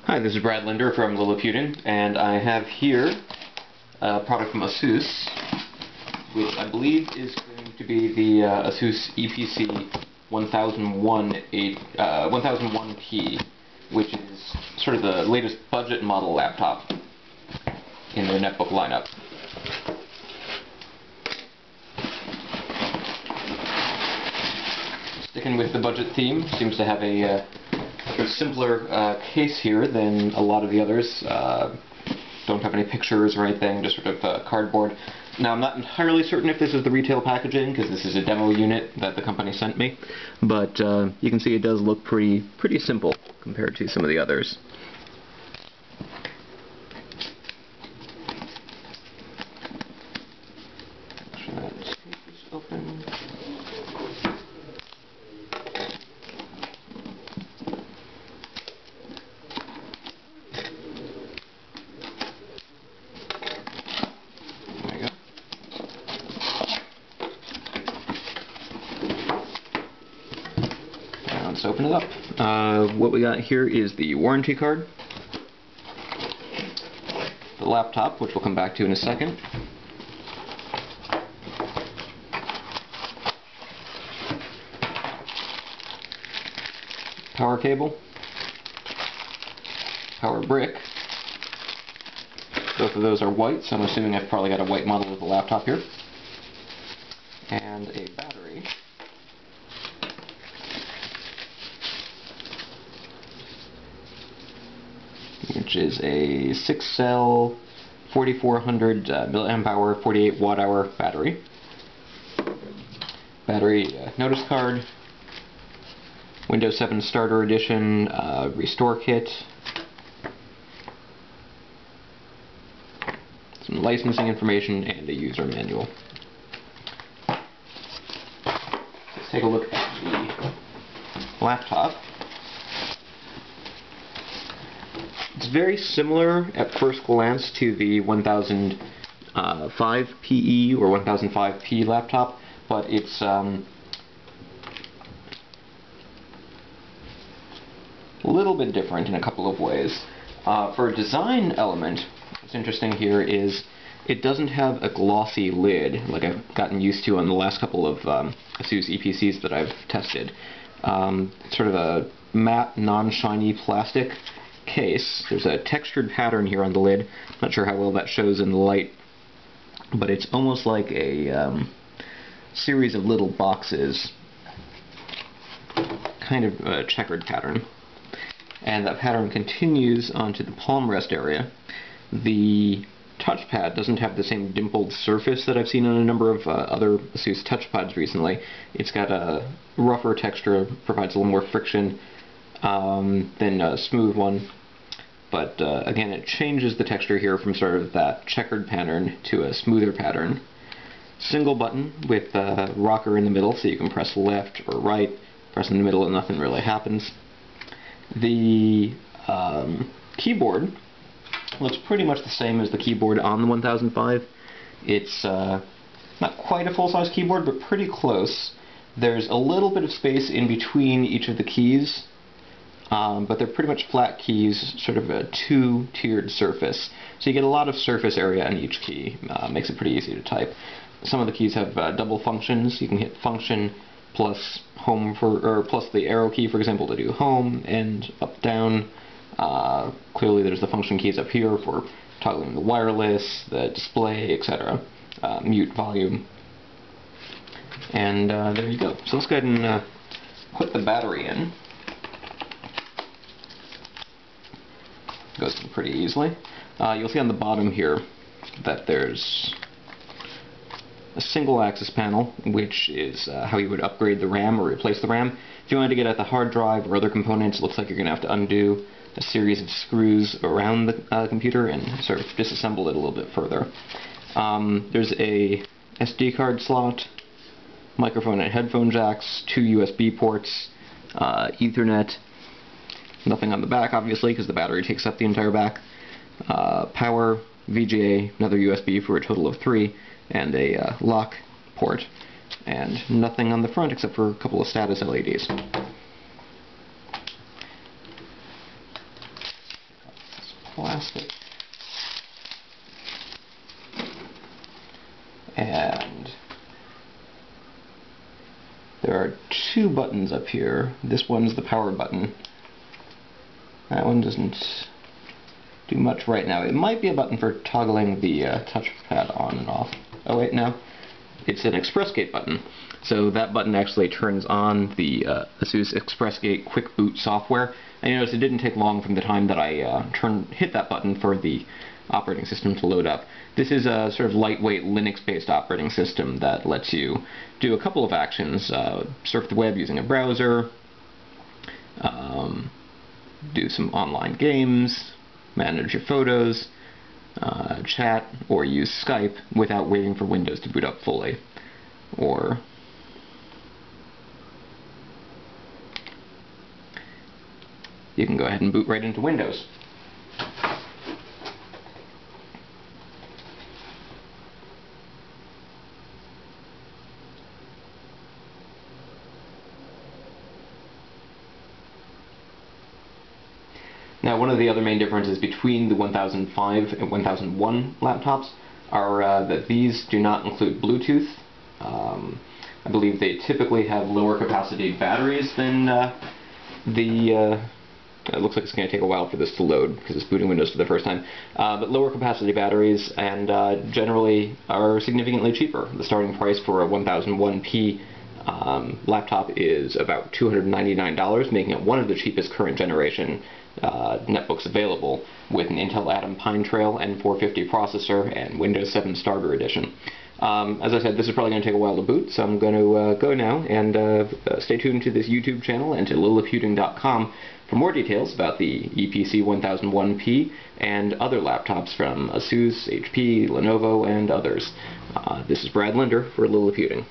Hi, this is Brad Linder from Liliputing, and I have here a product from Asus, which I believe is going to be the Asus Eee PC 1001P, which is sort of the latest budget model laptop in the netbook lineup. Sticking with the budget theme, seems to have a simpler case here than a lot of the others. Don't have any pictures or anything, just sort of cardboard. Now, I'm not entirely certain if this is the retail packaging, because this is a demo unit that the company sent me, but you can see it does look pretty simple compared to some of the others. Let's get this open. Let's open it up. What we got here is the warranty card, the laptop, which we'll come back to in a second, power cable, power brick. Both of those are white, so I'm assuming I've probably got a white model of the laptop here, and a battery. Which is a 6-cell, 4400 milliamp hour, 48 watt hour battery. Battery notice card, Windows 7 Starter Edition restore kit, some licensing information, and a user manual. Let's take a look at the laptop. It's very similar at first glance to the 1005 PE or 1005P laptop, but it's a little bit different in a couple of ways. For a design element, what's interesting here is it doesn't have a glossy lid like I've gotten used to on the last couple of Asus Eee PCs that I've tested. It's sort of a matte, non-shiny plastic case. There's a textured pattern here on the lid. Not sure how well that shows in the light, but it's almost like a series of little boxes, kind of a checkered pattern. And that pattern continues onto the palm rest area. The touchpad doesn't have the same dimpled surface that I've seen on a number of other Asus touchpads recently. It's got a rougher texture, provides a little more friction than a smooth one, but again, it changes the texture here from sort of that checkered pattern to a smoother pattern. Single button with a rocker in the middle, so you can press left or right, press in the middle and nothing really happens. The keyboard looks pretty much the same as the keyboard on the 1005. It's not quite a full-size keyboard, but pretty close. There's a little bit of space in between each of the keys, but they're pretty much flat keys, sort of a two-tiered surface. So you get a lot of surface area on each key. Makes it pretty easy to type. Some of the keys have double functions. You can hit function plus home or plus the arrow key, for example, to do home and up down. Clearly, there's the function keys up here for toggling the wireless, the display, etc. Mute, volume, and there you go. So let's go ahead and put the battery in. Goes in pretty easily. You'll see on the bottom here that there's a single axis panel, which is how you would upgrade the RAM or replace the RAM. If you wanted to get at the hard drive or other components, it looks like you're going to have to undo a series of screws around the computer and sort of disassemble it a little bit further. There's a SD card slot, microphone and headphone jacks, 2 USB ports, Ethernet. Nothing on the back, obviously, because the battery takes up the entire back. Power, VGA, another USB for a total of 3, and a lock port. And nothing on the front except for a couple of status LEDs. plastic. And there are two buttons up here. This one's the power button. That one doesn't do much right now. It might be a button for toggling the touchpad on and off. Oh wait, no. It's an ExpressGate button. So that button actually turns on the Asus ExpressGate Quick Boot software. And you notice it didn't take long from the time that I hit that button for the operating system to load up. This is a sort of lightweight Linux-based operating system that lets you do a couple of actions. Surf the web using a browser, do some online games, manage your photos, chat, or use Skype without waiting for Windows to boot up fully. Or you can go ahead and boot right into Windows. Now, one of the other main differences between the 1005 and 1001 laptops are that these do not include Bluetooth. I believe they typically have lower capacity batteries than it looks like it's going to take a while for this to load because it's booting Windows for the first time. But lower capacity batteries and generally are significantly cheaper. The starting price for a 1001p laptop is about $299, making it one of the cheapest current generation netbooks available, with an Intel Atom Pine Trail N450 processor and Windows 7 Starter Edition. As I said, this is probably going to take a while to boot, so I'm going to go now, and stay tuned to this YouTube channel and to Liliputing.com for more details about the EPC 1001p and other laptops from Asus, HP, Lenovo, and others. This is Brad Linder for Liliputing.